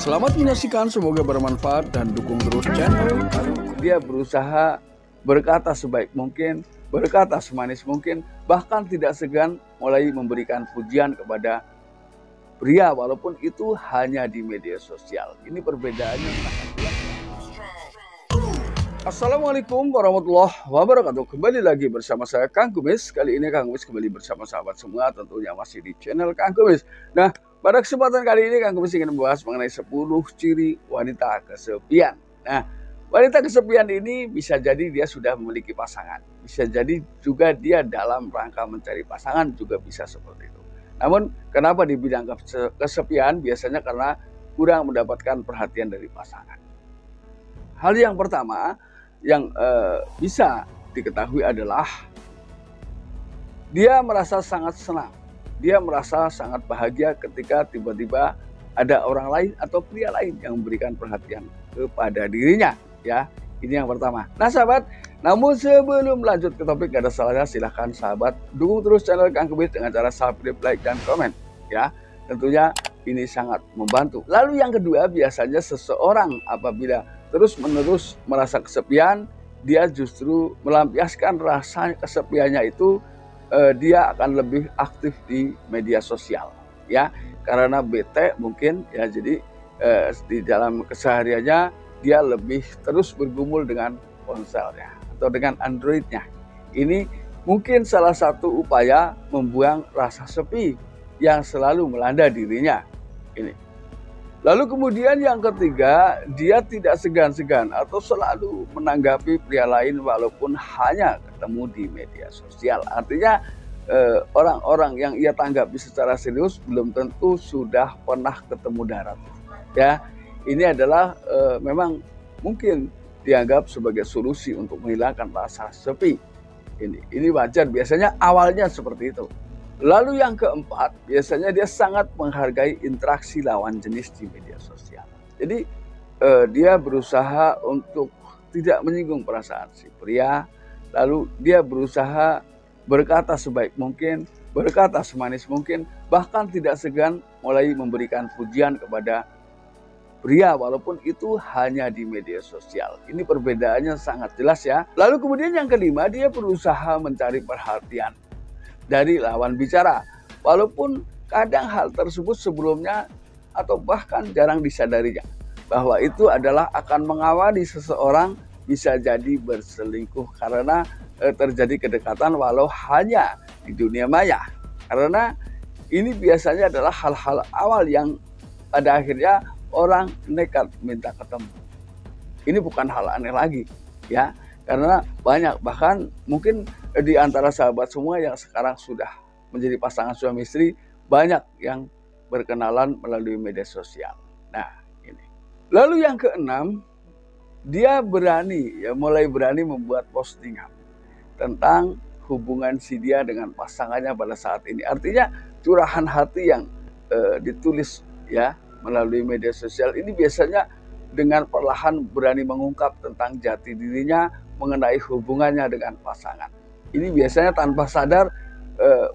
Selamat menyaksikan, semoga bermanfaat dan dukung terus channel. Dia berusaha berkata sebaik mungkin, berkata semanis mungkin, bahkan tidak segan mulai memberikan pujian kepada pria walaupun itu hanya di media sosial. Ini perbedaannya sangat jelas. Assalamualaikum warahmatullahi wabarakatuh. Kembali lagi bersama saya Kang Kumis. Kali ini Kang Kumis kembali bersama sahabat semua, tentunya masih di channel Kang Kumis. Nah, pada kesempatan kali ini Kang Kumis ingin membahas mengenai 10 ciri wanita kesepian. Nah, wanita kesepian ini bisa jadi dia sudah memiliki pasangan, bisa jadi juga dia dalam rangka mencari pasangan, juga bisa seperti itu. Namun kenapa dibilang kesepian? Biasanya karena kurang mendapatkan perhatian dari pasangan. Hal yang pertama yang bisa diketahui adalah dia merasa sangat senang, dia merasa sangat bahagia ketika tiba-tiba ada orang lain atau pria lain yang memberikan perhatian kepada dirinya, ya. Ini yang pertama. Nah sahabat, namun sebelum lanjut ke topik, gak ada salahnya silahkan sahabat dukung terus channel Kang Kumis dengan cara subscribe, like, dan komen, ya. Tentunya ini sangat membantu. Lalu yang kedua, biasanya seseorang apabila terus-menerus merasa kesepian, dia justru melampiaskan rasa kesepiannya itu, dia akan lebih aktif di media sosial, ya, karena bete mungkin, ya. Jadi di dalam kesehariannya dia lebih terus bergumul dengan ponselnya atau dengan Androidnya. Ini mungkin salah satu upaya membuang rasa sepi yang selalu melanda dirinya. Ini. Lalu kemudian yang ketiga, dia tidak segan-segan atau selalu menanggapi pria lain walaupun hanya ketemu di media sosial. Artinya orang-orang yang ia tanggapi secara serius belum tentu sudah pernah ketemu darat. Ya, ini adalah memang mungkin dianggap sebagai solusi untuk menghilangkan rasa sepi. Ini wajar, biasanya awalnya seperti itu. Lalu yang keempat, biasanya dia sangat menghargai interaksi lawan jenis di media sosial. Jadi dia berusaha untuk tidak menyinggung perasaan si pria. Lalu dia berusaha berkata sebaik mungkin, berkata semanis mungkin, bahkan tidak segan mulai memberikan pujian kepada pria walaupun itu hanya di media sosial. Ini perbedaannya sangat jelas, ya. Lalu kemudian yang kelima, dia berusaha mencari perhatian dari lawan bicara, walaupun kadang hal tersebut sebelumnya atau bahkan jarang disadarinya bahwa itu adalah akan mengawali seseorang bisa jadi berselingkuh karena terjadi kedekatan walau hanya di dunia maya. Karena ini biasanya adalah hal-hal awal yang pada akhirnya orang nekat minta ketemu. Ini bukan hal aneh lagi, ya. Karena banyak, bahkan mungkin di antara sahabat semua yang sekarang sudah menjadi pasangan suami istri, banyak yang berkenalan melalui media sosial. Nah, ini. Lalu yang keenam, dia mulai berani membuat postingan tentang hubungan si dia dengan pasangannya pada saat ini. Artinya curahan hati yang ditulis, ya, melalui media sosial ini biasanya dengan perlahan berani mengungkap tentang jati dirinya mengenai hubungannya dengan pasangan. Ini biasanya tanpa sadar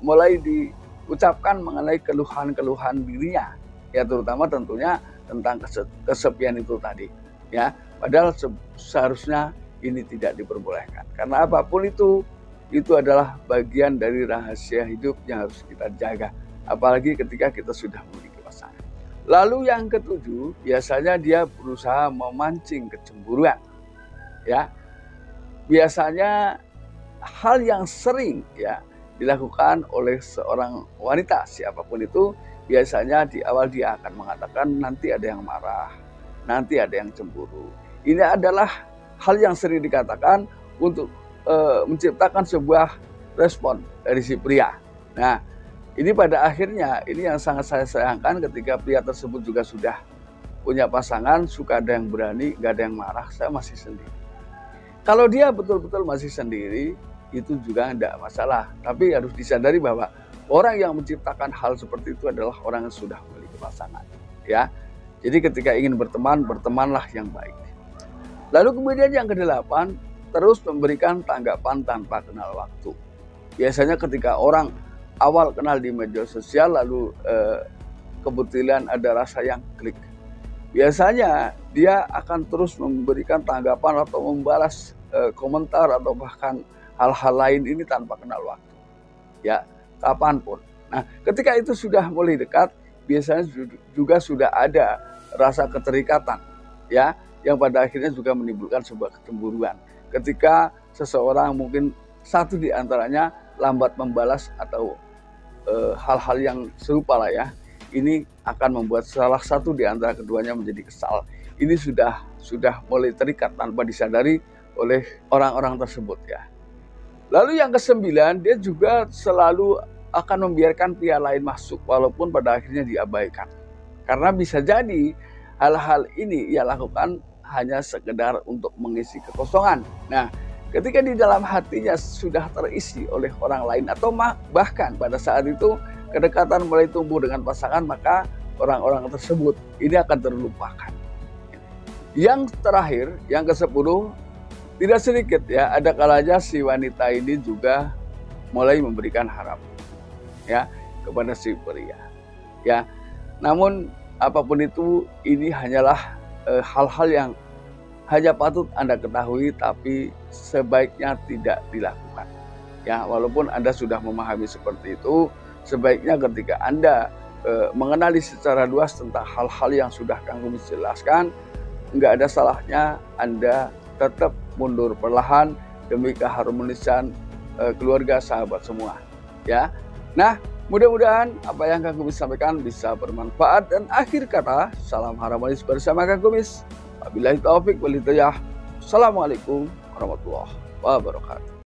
mulai diucapkan mengenai keluhan-keluhan dirinya, ya, terutama tentunya tentang kesepian itu tadi, ya. Padahal seharusnya ini tidak diperbolehkan, karena apapun itu adalah bagian dari rahasia hidup yang harus kita jaga, apalagi ketika kita sudah memiliki pasangan. Lalu yang ketujuh, biasanya dia berusaha memancing kecemburuan, ya. Biasanya hal yang sering, ya, dilakukan oleh seorang wanita siapapun itu, biasanya di awal dia akan mengatakan nanti ada yang marah, nanti ada yang cemburu. Ini adalah hal yang sering dikatakan untuk menciptakan sebuah respon dari si pria. Nah, ini pada akhirnya ini yang sangat saya sayangkan ketika pria tersebut juga sudah punya pasangan, suka ada yang berani, gak ada yang marah, saya masih sendiri. Kalau dia betul-betul masih sendiri, itu juga tidak masalah. Tapi harus disadari bahwa orang yang menciptakan hal seperti itu adalah orang yang sudah memiliki pasangan, ya. Jadi ketika ingin berteman, bertemanlah yang baik. Lalu kemudian yang kedelapan, terus memberikan tanggapan tanpa kenal waktu. Biasanya ketika orang awal kenal di media sosial, lalu kebetulan ada rasa yang klik, biasanya dia akan terus memberikan tanggapan atau membalas komentar atau bahkan hal-hal lain ini tanpa kenal waktu, ya, kapanpun. Nah, ketika itu sudah mulai dekat, biasanya juga sudah ada rasa keterikatan, ya, yang pada akhirnya juga menimbulkan sebuah kecemburuan. Ketika seseorang mungkin satu di antaranya lambat membalas atau hal-hal yang serupa lah ya, ini akan membuat salah satu di antara keduanya menjadi kesal. Ini sudah mulai terikat tanpa disadari oleh orang-orang tersebut ya. Lalu yang kesembilan, dia juga selalu akan membiarkan pihak lain masuk walaupun pada akhirnya diabaikan. Karena bisa jadi hal-hal ini ia lakukan hanya sekedar untuk mengisi kekosongan. Nah, ketika di dalam hatinya sudah terisi oleh orang lain atau bahkan pada saat itu kedekatan mulai tumbuh dengan pasangan, maka orang-orang tersebut ini akan terlupakan. Yang terakhir, yang ke-10, tidak sedikit ya, ada kalanya si wanita ini juga mulai memberikan harapan ya kepada si pria. Ya. Namun apapun itu, ini hanyalah hal-hal yang hanya patut Anda ketahui tapi sebaiknya tidak dilakukan. Ya, walaupun Anda sudah memahami seperti itu, sebaiknya ketika Anda mengenali secara luas tentang hal-hal yang sudah Kang Kumis jelaskan, nggak ada salahnya Anda tetap mundur perlahan demi keharmonisan keluarga sahabat semua. Ya, nah mudah-mudahan apa yang Kang Kumis sampaikan bisa bermanfaat, dan akhir kata, salam harmonis bersama Kang Kumis. Wabillahi taufik wal hidayah. Assalamualaikum warahmatullahi wabarakatuh.